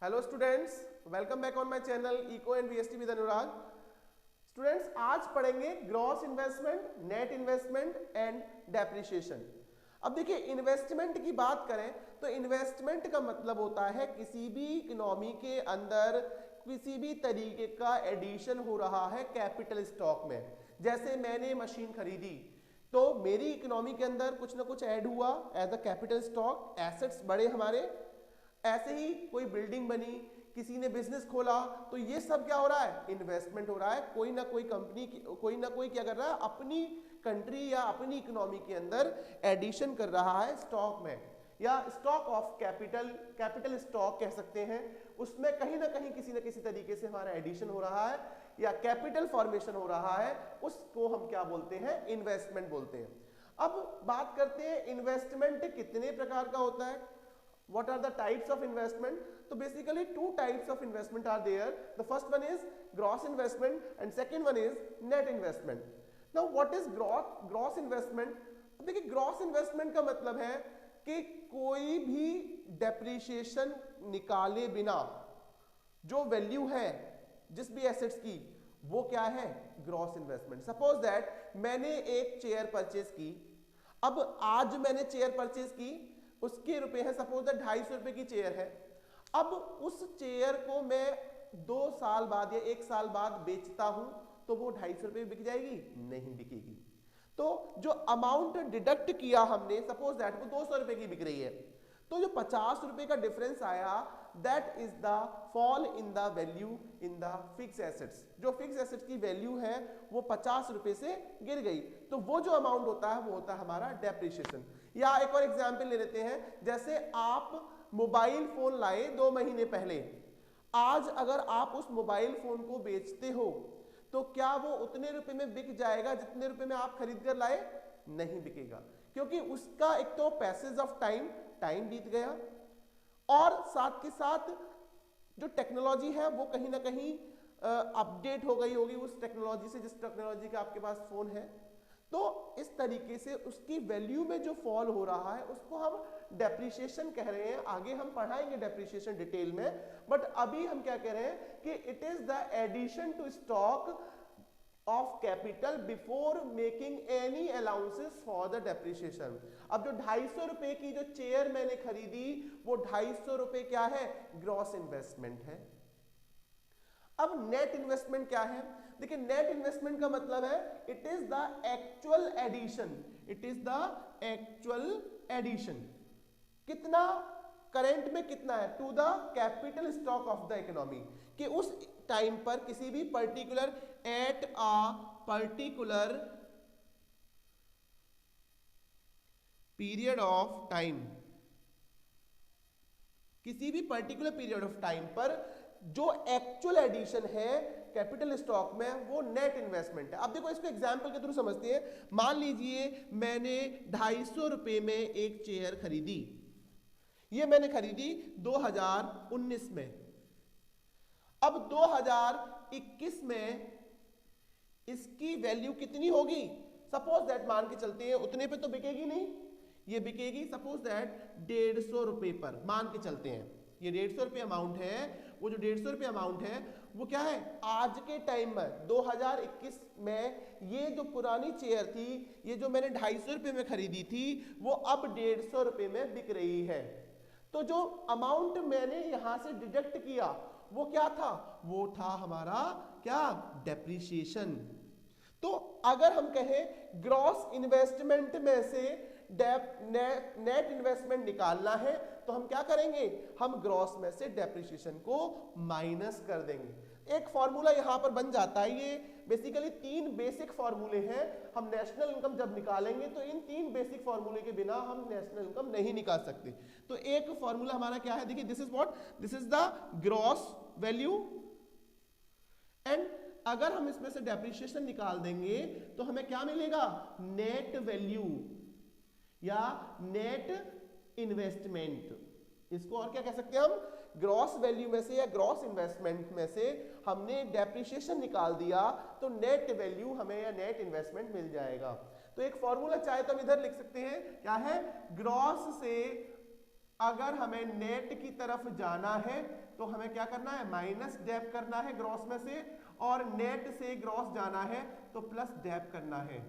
Hello students, welcome back on my channel eco and VST with Anurag. Students, आज पढ़ेंगे gross investment, net investment and depreciation. अब देखिए, investment की बात करें तो इन्वेस्टमेंट का मतलब होता है किसी भी इकोनॉमी के अंदर किसी भी तरीके का एडिशन हो रहा है कैपिटल स्टॉक में। जैसे मैंने मशीन खरीदी तो मेरी इकोनॉमी के अंदर कुछ ना कुछ ऐड हुआ as a capital stock, assets बढ़े हमारे। ऐसे ही कोई बिल्डिंग बनी, किसी ने बिजनेस खोला, तो ये सब क्या हो रहा है? इन्वेस्टमेंट हो रहा है। कोई ना कोई कंपनी, कोई ना कोई क्या कर रहा है? अपनी कंट्री या अपनी इकोनॉमी के अंदर एडिशन कर रहा है स्टॉक में, या stock of capital, capital stock कह सकते हैं। उसमें कहीं ना कहीं किसी न किसी तरीके से हमारा एडिशन हो रहा है या कैपिटल फॉर्मेशन हो रहा है, उसको हम क्या बोलते हैं? इन्वेस्टमेंट बोलते हैं। अब बात करते हैं इन्वेस्टमेंट कितने प्रकार का होता है। What are the types of investment? So basically two types of investment are there. The first one is gross investment and second one is net investment. Now what is gross investment? देखिए, gross investment का मतलब है कि कोई भी depreciation निकाले बिना जो वैल्यू है जिस भी एसेट्स की, वो क्या है? Gross investment. सपोज दैट मैंने एक चेयर परचेज की। अब आज मैंने चेयर परचेज की, उसके रुपए है सपोज दैट 250 रुपए की चेयर है। अब उस चेयर को मैं 2 साल बाद या 1 साल बाद बेचता हूं तो वो 250 रुपए बिक जाएगी? नहीं बिकेगी। तो जो अमाउंट डिडक्ट किया हमने, सपोज दैट वो 200 रुपए की बिक रही है, तो जो 50 रुपए का डिफरेंस आया, that is the fall in the value in the fix assets. जो फिक्स एसेट्स की वैल्यू है वो 50 रुपए से गिर गई, तो वो जो अमाउंट होता है वो होता है हमारा डेप्रिसिएशन। या एक और एग्जांपल ले लेते हैं, जैसे आप मोबाइल फोन लाए 2 महीने पहले। आज अगर आप उस मोबाइल फोन को बेचते हो तो क्या वो उतने रुपए में बिक जाएगा जितने रुपए में आप खरीद कर लाए? नहीं बिकेगा, क्योंकि उसका एक तो पैसेज ऑफ टाइम बीत गया, और साथ के साथ जो टेक्नोलॉजी है वो कहीं ना कहीं अपडेट हो गई होगी उस टेक्नोलॉजी से, जिस टेक्नोलॉजी का आपके पास फोन है। तो इस तरीके से उसकी वैल्यू में जो फॉल हो रहा है उसको हम डेप्रिसिएशन कह रहे हैं। आगे हम पढ़ाएंगे डेप्रिसिएशन डिटेल में, बट अभी हम क्या कह रहे हैं कि it is the addition to stock of capital before making any allowances for the depreciation. अब जो 250 रुपए की जो चेयर मैंने खरीदी, वो 250 रुपए क्या है? ग्रॉस इन्वेस्टमेंट है। अब नेट इन्वेस्टमेंट क्या है? देखिए, नेट इन्वेस्टमेंट का मतलब है it is the actual addition, it is the actual addition. कितना करंट में कितना है? To the capital stock of the economy, कि उस टाइम पर किसी भी particular at a particular period of time, किसी भी पर्टिकुलर पीरियड ऑफ टाइम पर जो एक्चुअल एडिशन है कैपिटल स्टॉक में, वो नेट इन्वेस्टमेंट है। अब देखो, इसको एग्जांपल के थ्रू समझते हैं। मान लीजिए मैंने 250 रुपए में एक चेयर खरीदी। ये मैंने खरीदी 2019 में। अब 2021 में इसकी वैल्यू कितनी होगी? सपोज दैट मान के चलते हैं उतने पे तो बिकेगी नहीं, ये बिकेगी सपोज दैट 150 रुपए पर। मान के चलते हैं ये 150 रुपए अमाउंट है। वो जो 150 रुपए अमाउंट है वो क्या है? आज के टाइम में 2021 में ये जो पुरानी चेयर थी, ये जो मैंने 250 रुपए में खरीदी थी, वो अब 150 रुपए में बिक रही है। तो जो अमाउंट मैंने यहां से डिडक्ट किया वो क्या था? वो था हमारा क्या? डेप्रिसिएशन। तो अगर हम कहें ग्रॉस इन्वेस्टमेंट में से नेट इन्वेस्टमेंट निकालना है तो हम क्या करेंगे? हम ग्रॉस में से डेप्रिसिएशन को माइनस कर देंगे। एक फॉर्मूला यहां पर बन जाता है। ये बेसिकली 3 बेसिक फॉर्मूले हैं। हम नेशनल इनकम जब निकालेंगे तो इन 3 बेसिक फॉर्मूले के बिना हम नेशनल इनकम नहीं निकाल सकते। तो एक फॉर्मूला हमारा क्या है? देखिए, this is what, this is the gross value, and अगर हम इसमें से डेप्रिसिएशन निकाल देंगे तो हमें क्या मिलेगा? नेट वैल्यू या नेट इन्वेस्टमेंट। इसको और क्या कह सकते हैं हम? ग्रॉस वैल्यू में से या ग्रॉस इन्वेस्टमेंट में से हमने डेप्रिसिएशन निकाल दिया तो नेट वैल्यू हमें या नेट इन्वेस्टमेंट मिल जाएगा। तो एक फॉर्मूला चाहे तो हम इधर लिख सकते हैं, क्या है? ग्रॉस से अगर हमें नेट की तरफ जाना है तो हमें क्या करना है, माइनस डेप करना है ग्रॉस में से, और नेट से ग्रॉस जाना है तो प्लस डेप करना है।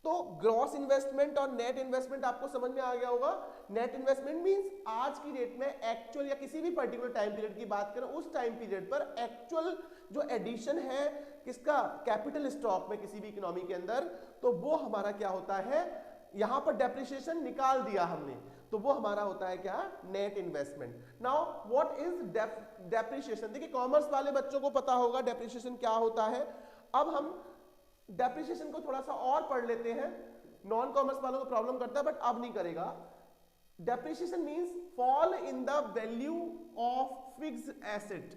तो ग्रॉस इन्वेस्टमेंट और नेट इन्वेस्टमेंट आपको समझ में आ गया होगा। नेट इन्वेस्टमेंट मींस आज की डेट में एक्चुअल या किसी भी पर्टिकुलर टाइम पीरियड की बात करें, उस टाइम पीरियड पर एक्चुअल जो एडिशन है किसका, कैपिटल स्टॉक में किसी भी इकोनॉमी के अंदर, तो वो हमारा क्या होता है, यहां पर डेप्रिसिएशन निकाल दिया हमने, तो वो हमारा होता है क्या, net investment. Now what is depreciation? देखिए कॉमर्स वाले बच्चों को पता होगा डेप्रिसिएशन क्या होता है। अब हम डेप्रिसिएशन को थोड़ा सा और पढ़ लेते हैं, नॉन कॉमर्स वालों को प्रॉब्लम करता है बट अब नहीं करेगा। Depreciation means fall in the value of fixed asset.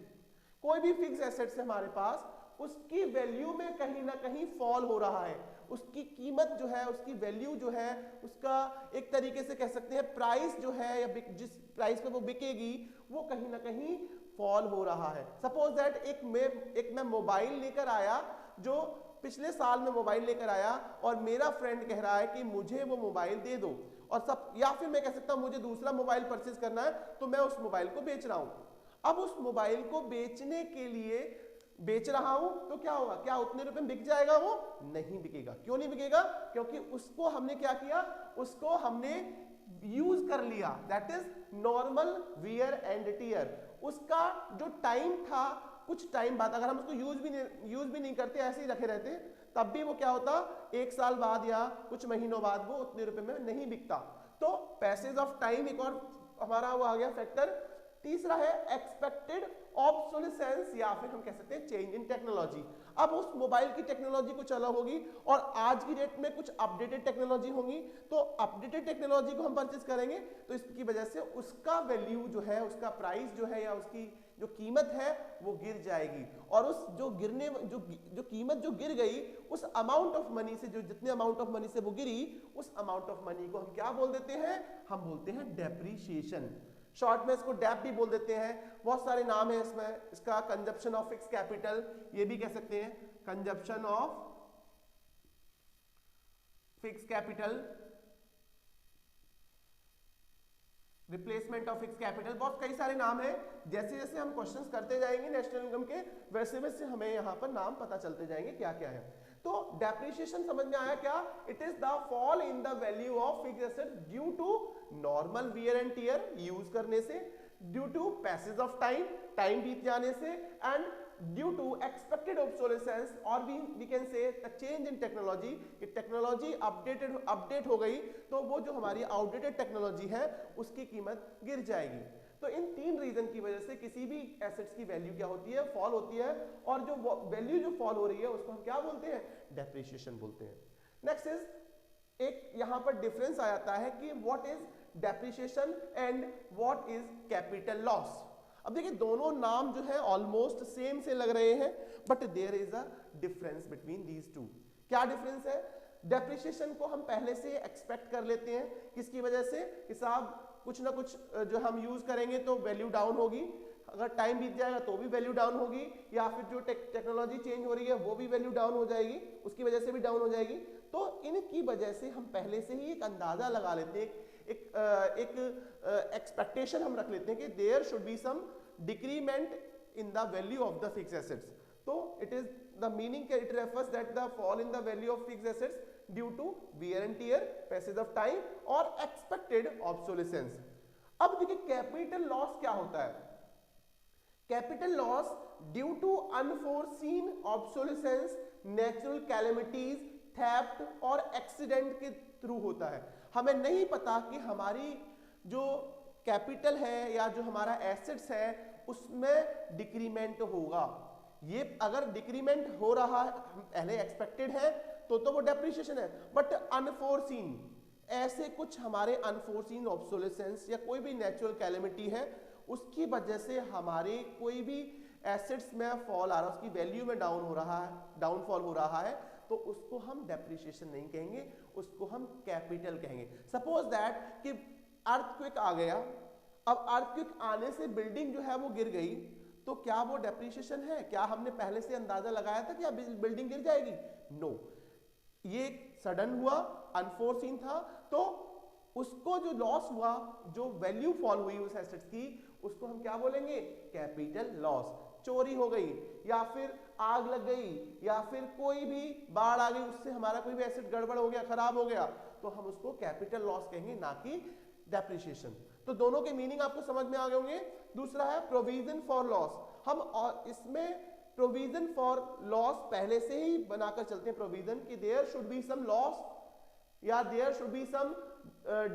कोई भी फिक्स एसेट है हमारे पास, उसकी वैल्यू में कहीं ना कहीं फॉल हो रहा है, उसकी कीमत जो है, उसकी वैल्यू जो है, उसका एक तरीके से कह सकते हैं प्राइस जो है, या जिस प्राइस पे वो बिकेगी वो कहीं ना कहीं फॉल हो रहा है। सपोज दैट एक मैं मोबाइल लेकर आया, जो पिछले साल में मोबाइल लेकर आया, और मेरा फ्रेंड कह रहा है कि मुझे वो मोबाइल दे दो, और सब, या फिर मैं कह सकता हूं मुझे दूसरा मोबाइल परचेज करना है, तो मैं उस मोबाइल को बेच रहा हूं। अब उस मोबाइल को बेचने के लिए बेच रहा हूं तो क्या होगा, क्या उतने रुपए में बिक जाएगा? वो नहीं बिकेगा। क्यों नहीं बिकेगा? क्योंकि उसको हमने क्या किया, उसको हमने यूज कर लिया, that is normal wear and tier. उसका जो टाइम था, कुछ टाइम बाद अगर हम उसको यूज भी नहीं करते, ऐसे ही रखे रहते, तब भी वो क्या होता, एक साल बाद या कुछ महीनों बाद वो उतने रुपए में नहीं बिकता। तो पैसेज ऑफ टाइम एक और हमारा वो आ गया फैक्टर। तीसरा है एक्सपेक्टेड ऑब्सोलेसेंस, या फिर हम कह सकते हैं चेंज इन टेक्नोलॉजी। अब उस मोबाइल की टेक्नोलॉजी कुछ अलग होगी और आज की डेट में कुछ अपडेटेड टेक्नोलॉजी होगी, तो अपडेटेड टेक्नोलॉजी को हम परचेज करेंगे तो इसकी वजह से उसका वैल्यू जो है, उसका प्राइस जो है, या उसकी जो कीमत है वो गिर जाएगी। और उस जो गिरने जो कीमत जो गिर गई, उस अमाउंट ऑफ मनी से, जो जितने अमाउंट ऑफ मनी से वो गिरी, उस अमाउंट ऑफ मनी को हम क्या बोल देते हैं, हम बोलते हैं डेप्रीशिएशन। शॉर्ट में इसको डेप भी बोल देते हैं, बहुत सारे नाम है इसमें। इसका कंजप्शन ऑफ फिक्स कैपिटल ये भी कह सकते हैं, consumption of fix capital, replacement of fix capital, बहुत कई सारे नाम हैं। जैसे जैसे हम क्वेश्चंस करते जाएंगे नेशनल इनकम के, वैसे वैसे हमें यहाँ पर नाम पता चलते जाएंगे क्या क्या है। तो डेप्रिसिएशन समझ में आया क्या? It is the fall in the value of fixed asset due to normal wear and tear, use करने से, due to passage of time बीत जाने से, and due to expected obsolescence, और we can say change in technology, कि technology update हो गई तो वो जो हमारी आउटडेटेड टेक्नोलॉजी है उसकी कीमत गिर जाएगी। तो इन तीन रीजन की वजह से किसी भी एसेट्स की वैल्यू क्या होती है, फॉल होती है, और जो वैल्यू जो फॉल हो रही है उसको हम क्या बोलते हैं, डेप्रिसिएशन बोलते हैं। नेक्स्ट इज, एक यहां पर डिफरेंस आ जाता है कि what is depreciation and what is capital loss. अब देखिए दोनों नाम जो है ऑलमोस्ट सेम से लग रहे हैं, but there is a difference between these two. क्या डिफरेंस है? डेप्रिसिएशन को हम पहले से एक्सपेक्ट कर लेते हैं, किसकी वजह से, कि साहब कुछ ना कुछ जो हम यूज करेंगे तो वैल्यू डाउन होगी, अगर टाइम बीत जाएगा तो भी वैल्यू डाउन होगी, या फिर जो टेक्नोलॉजी चेंज हो रही है वो भी वैल्यू डाउन हो जाएगी, उसकी वजह से भी डाउन हो जाएगी। तो इनकी वजह से हम पहले से ही एक अंदाजा लगा लेते हैं, एक एक्सपेक्टेशन हम रख लेते हैं कि there should be some decrement in the value of the fixed assets. तो it is the meaning, it refers that the fall in the value of fixed assets due to wear and tear, passage of time और expected obsolescence. अब देखिए capital loss क्या होता है? Capital loss due to unforeseen obsolescence, natural calamities, theft और accident के through होता है। हमें नहीं पता कि हमारी जो कैपिटल है या जो हमारा एसेट्स है उसमें डिक्रीमेंट होगा। ये अगर डिक्रीमेंट हो रहा है, पहले एक्सपेक्टेड है तो वो डेप्रिसिएशन है, बट अनफोर्सीन, ऐसे कुछ हमारे अनफोर्सीन ऑब्सोलेसेंस या कोई भी नेचुरल कैलेमिटी है, उसकी वजह से हमारे कोई भी एसेट्स में फॉल आ रहा है, उसकी वैल्यू में डाउन हो रहा है, डाउनफॉल हो रहा है, तो उसको हम डेप्रिसिएशन नहीं कहेंगे, उसको हम कैपिटल कहेंगे। सपोज दैट कि अर्थक्वेक आ गया, अब अर्थक्वेक आने से बिल्डिंग जो है वो गिर गई, तो क्या वो डेप्रिसिएशन है? क्या हमने पहले से अंदाजा लगाया था कि अब बिल्डिंग गिर जाएगी? नो, ये सडन हुआ, अनफोर्सीन था, तो उसको जो लॉस हुआ, जो वैल्यू फॉल हुई उस एसेट्स की, उसको हम क्या बोलेंगे? Capital loss. चोरी हो गई या फिर आग लग गई या फिर कोई भी बाढ़ आ गई, उससे हमारा कोई भी एसेट गड़बड़ हो गया, खराब हो गया, तो हम उसको कैपिटल लॉस कहेंगे, ना कि डेप्रिसिएशन। तो दोनों के मीनिंग आपको समझ में आ गए होंगे। दूसरा है प्रोविजन फॉर लॉस। हम और इसमें प्रोविजन फॉर लॉस पहले से ही बनाकर चलते हैं प्रोविजन कि there should be some loss या there should be some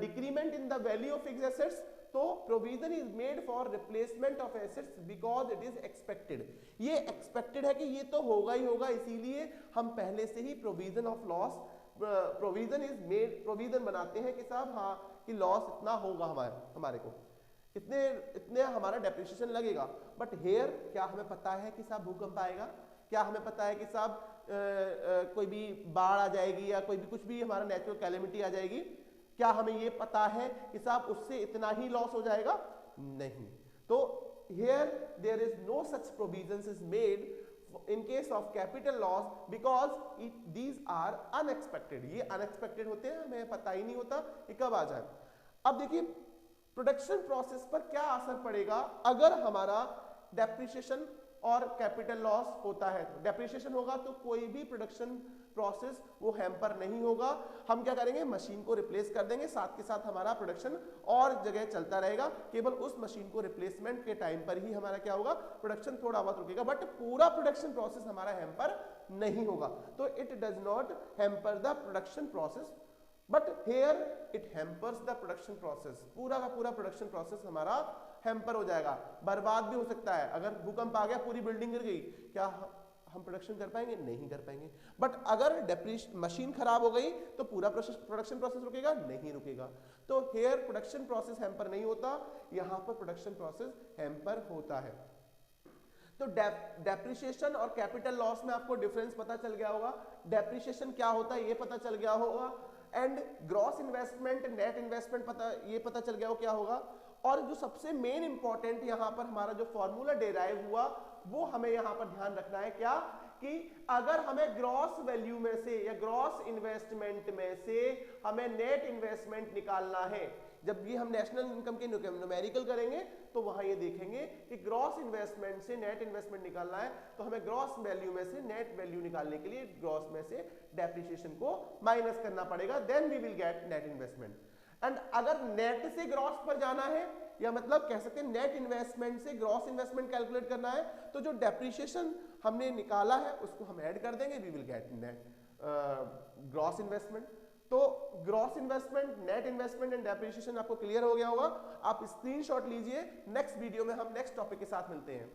decrement in the value of fixed assets. तो provision is made for replacement of assets because it is expected. ये expected है कि ये तो होगा ही होगा, इसीलिए हम पहले से ही provision of loss, provision is made, provision बनाते हैं कि साहब हाँ कि लॉस इतना होगा हमारे को, इतने हमारा डेप्रिसिएशन लगेगा। बट हेयर क्या हमें पता है कि साहब भूकंप आएगा? क्या हमें पता है कि साहब कोई भी बाढ़ आ जाएगी या कोई भी कुछ भी हमारा नेचुरल कैलेमिटी आ जाएगी? क्या हमें ये पता है कि साहब उससे इतना ही लॉस हो जाएगा? नहीं। तो here there is no such provisions is made in case of capital loss because these are unexpected। ये unexpected होते हैं, हमें पता ही नहीं होता कि कब आ जाए। अब देखिए प्रोडक्शन प्रोसेस पर क्या असर पड़ेगा अगर हमारा डेप्रिसिएशन और कैपिटल लॉस होता है। तो डेप्रिसिएशन होगा तो कोई भी प्रोडक्शन प्रोसेस वो हैम्पर नहीं होगा। हम क्या करेंगे? मशीन को रिप्लेस कर देंगे, साथ के साथ हमारा प्रोडक्शन और जगह चलता रहेगा। केवल उस मशीन को रिप्लेसमेंट के टाइम पर ही हमारा क्या होगा? प्रोडक्शन थोड़ा बहुत रुकेगा, बट पूरा प्रोडक्शन प्रोसेस हमारा हैम्पर नहीं होगा। तो it does not hamper the production process, but here it hampers the production process. पूरा का पूरा प्रोडक्शन प्रोसेस हमारा हैम्पर हो जाएगा, बर्बाद भी हो सकता है। अगर भूकंप आ गया, पूरी बिल्डिंग गिर गई, क्या हम प्रोडक्शन कर पाएंगे? नहीं कर पाएंगे। बट अगर मशीन खराब हो गई तो पूरा प्रोडक्शन प्रोसेस रुकेगा? नहीं रुकेगा। तो हेयर प्रोडक्शन प्रोसेस हैम्पर नहीं होता, यहां पर प्रोडक्शन प्रोसेस हैम्पर होता है। तो डेप्रिसिएशन और कैपिटल लॉस में आपको डिफरेंस पता चल गया होगा। डेप्रिसिएशन क्या होता है ये पता चल गया होगा, and gross investment, net investment ये पता चल गया हो क्या होगा। और जो सबसे मेन इंपॉर्टेंट यहां पर हमारा जो फॉर्मूला डेराइव हुआ वो हमें यहां पर ध्यान रखना है, क्या कि अगर हमें ग्रॉस वैल्यू में से या ग्रॉस इन्वेस्टमेंट में से हमें नेट इन्वेस्टमेंट निकालना है, जब ये हम नेशनल इनकम के न्यूमेरिकल करेंगे तो वहां ये देखेंगे कि ग्रॉस इन्वेस्टमेंट से नेट इन्वेस्टमेंट निकालना है, तो हमें ग्रॉस वैल्यू में से नेट वैल्यू निकालने के लिए ग्रॉस में से डेप्रिसिएशन को माइनस करना पड़ेगा, then we will get net investment. And अगर नेट से ग्रॉस पर जाना है, या मतलब कह सकते हैं नेट इन्वेस्टमेंट से ग्रॉस इन्वेस्टमेंट कैलकुलेट करना है, तो जो डेप्रिसिएशन हमने निकाला है उसको हम ऐड कर देंगे, we will get net gross investment. तो gross investment, net investment and depreciation आपको क्लियर हो गया होगा। आप स्क्रीनशॉट लीजिए। नेक्स्ट वीडियो में हम नेक्स्ट टॉपिक के साथ मिलते हैं।